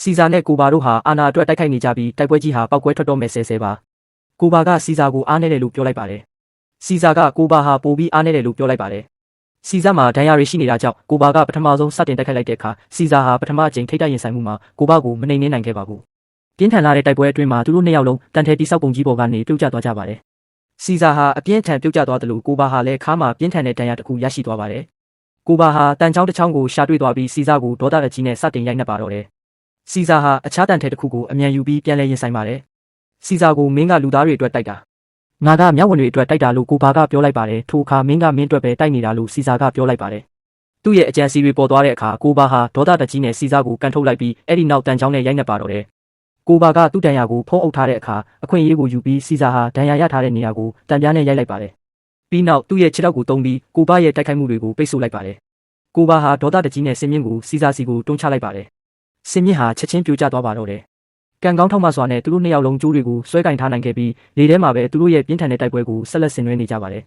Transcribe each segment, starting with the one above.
စီဇာနဲ့ကိုဘာတို့ဟာအာနာအတွက်တိုက်ခိုက်နေကြပြီးတိုက်ပွဲကြီးဟာပောက်ကွဲထွက်တော့မယ်ဆဲပါကိုဘာကစီဇာကိုအားနေတယ်လို့ပြောလိုက်ပါတယ်စီဇာကကိုဘာဟာပိုပြီးအားနေတယ်လို့ပြောလိုက်ပါတယ်စီဇာမှာဒဏ်ရာတွေရှိနေတာကြောင့်ကိုဘာကပထမဆုံးစတင်တိုက်ခိုက်လိုက်တဲ့အခါစီဇာဟာပထမအကြိမ်ထိပ်တိုက်ရင်ဆိုင်မှုမှာကိုဘာကိုမနှိမ်နင်းနိုင်ခဲ့ပါဘူးပြင်းထန်လာတဲ့တိုက်ပွဲအတွင်းမှာသူတို့နှစ်ယောက်လုံးတန်ထဲတိဆောက်ပုံကြီးပေါ်ကနေပြုတ်ကျသွားကြပါတယ်စီဇာဟာအပြင်းထန်ပြုတ်ကျသွားတယ်လို့ကိုဘာဟာလည်းခါမှာပြင်းထန်တဲ့ဒဏ်ရာတစ်ခုရရှိသွားပါတယ်ကိုဘာဟာတန်ချောင်းတစ်ချောင်းကိုရှာတွေ့သွားပြီးစီဇာကိုဒေါသအကြီးနဲ့စတင်ရိုက်နှက်ပါတော့တယ်စီဇာဟာအခြားတန်ထဲတစ်ခုကိုအမြန်ယူပြီးပြန်လဲရင်ဆိုင်ပါတယ်စီဇာကိုမင်းကလူသားတွေအတွက်တိုက်တာငါကမြောက်ဝင်တွေအတွက်တိုက်တာလို့ကိုဘာကပြောလိုက်ပါတယ်ထိုအခါမင်းကမင်းအတွက်ပဲတိုက်နေတာလို့စီဇာကပြောလိုက်ပါတယ်သူ့ရဲ့အကြံစီတွေပေါ်သွားတဲ့အခါကိုဘာဟာဒေါသတကြီးနဲ့စီဇာကိုကန်ထုတ်လိုက်ပြီးအဲ့ဒီနောက်တန်ချောင်းနဲ့ရိုက်နှက်ပါတော့တယ်ကိုဘာကသူ့တန်ရာကိုဖုံးအုပ်ထားတဲ့အခါအခွင့်အရေးကိုယူပြီးစီဇာဟာဒဏ်ရာရထားတဲ့နေရာကိုတန်ပြားနဲ့ရိုက်လိုက်ပါတယ်ပြီးနောက်သူ့ရဲ့ခြေထောက်ကိုတုံးပြီးကိုဘာရဲ့တိုက်ခိုက်မှုတွေကိုပိတ်ဆို့လိုက်ပါတယ်ကိုဘာဟာဒေါသတကြီးနဲ့စင်မြင့်ကိုစီဇာစီကိုတွန်းချလိုက်ပါတယ်စင်မြင့်ဟာချက်ချင်းပြိုကျသွားပါတော့တယ်ကံကောင်းထောက်မှစွာနဲ့သူတို့နှစ်ယောက်လုံးကျိုးတွေကိုဆွဲကင်ထားနိုင်ခဲ့ပြီးလေထဲမှာပဲသူတို့ရဲ့ပြင်းထန်တဲ့တိုက်ပွဲကိုဆက်လက်ဆင်နွှဲနေကြပါတယ်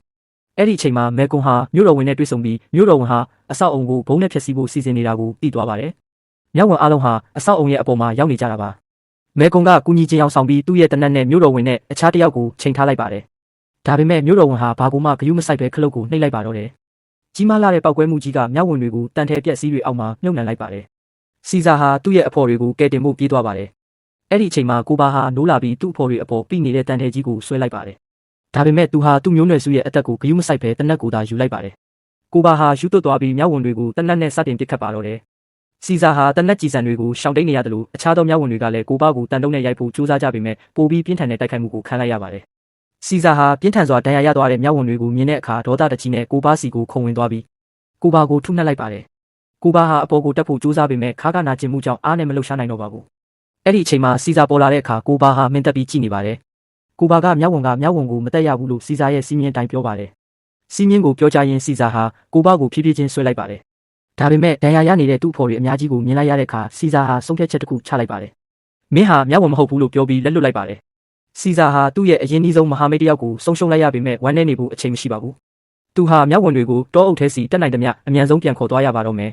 အဲ့ဒီအချိန်မှာမဲကွန်ဟာမြို့တော်ဝင်နဲ့တွေ့ဆုံပြီးမြို့တော်ဝင်ဟာအဆောက်အုံကိုဘုံနဲ့ဖျက်ဆီးဖို့စီစဉ်နေတာကိုသိသွားပါတယ်မြောက်ဝင်အားလုံးဟာအဆောက်အုံရဲ့အပေါ်မှာရောက်နေကြတာပါမဲကွန်ကကူညီချင်းအောင်ဆောင်ပြီးသူ့ရဲ့တနက်နဲ့မြို့တော်ဝင်နဲ့အခြားတစ်ယောက်ကိုချိန်ထားလိုက်ပါတယ်ဒါပေမဲ့မြို့တော်ဝင်ဟာဘာကူမှဂယုမဆိုင်ပဲခလုတ်ကိုနှိပ်လိုက်ပါတော့တယ်ကြီးမားလာတဲ့ပောက်ကွဲမှုကြီးကမြောက်ဝင်တွေကိုတန်ထဲပြက်စီးတွေအောက်မှာမြုပ်နှံလိုက်ပါတယ်စီဇာဟာသူ့ရဲ့အဖော်တွေကိုကယ်တင်ဖို့ပြေးသွားပါတယ်အဲ့ဒီအချိန်မှာကိုဘာဟာနိုးလာပြီးသူ့အဖော်တွေအပေါ်ပြီးနေတဲ့တန်ထဲကြီးကိုဆွဲလိုက်ပါတယ်ဒါပေမဲ့သူဟာသူ့မျိုးနွယ်စုရဲ့အသက်ကိုဂယုမဆိုင်ပဲတနက်ကိုသာယူလိုက်ပါတယ်ကိုဘာဟာယူသွတ်သွားပြီးမြောက်ဝင်တွေကိုတနက်နဲ့စတင်ပစ်ခတ်ပါတော့တယ်စီဇာဟာတနက်ကြည်စံတွေကိုရှောင်တိတ်နေရတယ်လို့အခြားသောမြောက်ဝင်တွေကလည်းကိုဘာကိုတန်တုံးနဲ့ရိုက်ဖို့ကြိုးစားကြပေမဲ့ပိုပြီးပြင်းထန်တဲ့တိုက်ခိုက်မှုကိုခံလိုက်ရပါတယ်စီဇာဟာပြင်းထန်စွာဒဏ်ရာရသွားတဲ့မြောက်ဝင်တွေကိုမြင်တဲ့အခါဒေါသတကြီးနဲ့ကိုဘာစီကိုခုံဝင်သွားပြီးကိုဘာကိုထုနှက်လိုက်ပါတယ်ကိုဘာဟာအပေါ်ကိုတက်ဖို့ကြိုးစားပေမဲ့ခါကနာကျင်မှုကြောင့်အားနဲ့မလှုပ်ရှားနိုင်တော့ပါဘူးအဲ့ဒီအချိန်မှာစီဇာပေါ်လာတဲ့အခါကိုဘာဟာမင်းတက်ပြီးကြည့်နေပါတယ်ကိုဘာကမြောက်ဝင်ကိုမတက်ရဘူးလို့စီဇာရဲ့စီးမြင်တိုင်းပြောပါတယ်စီးမြင်ကိုပြောကြရင်စီဇာဟာကိုဘာကိုဖြည်းဖြည်းချင်းဆွဲလိုက်ပါတယ်ဒါပေမဲ့ဒဏ်ရာရနေတဲ့သူ့ဖော်တွေအများကြီးကိုမြင်လိုက်ရတဲ့အခါစီဇာဟာဆုံးဖြတ်ချက်တစ်ခုချလိုက်ပါတယ်မင်းဟာမြောက်ဝင်မဟုတ်ဘူးလို့ပြောပြီးလက်လွတ်လိုက်ပါတယ်စီဇာဟာသူ့ရဲ့အရင်နှီးဆုံးမဟာမိတ်တယောက်ကိုဆုံးရှုံးလိုက်ရပေမဲ့ဝမ်းနည်းနေဖို့အချိန်မရှိပါဘူးသူဟာမြောက်ဝင်တွေကိုတောအုပ်ထဲစီတက်နိုင်သမျှအမြန်ဆုံးပြန်ခေါ်သွားရပါတော့မယ်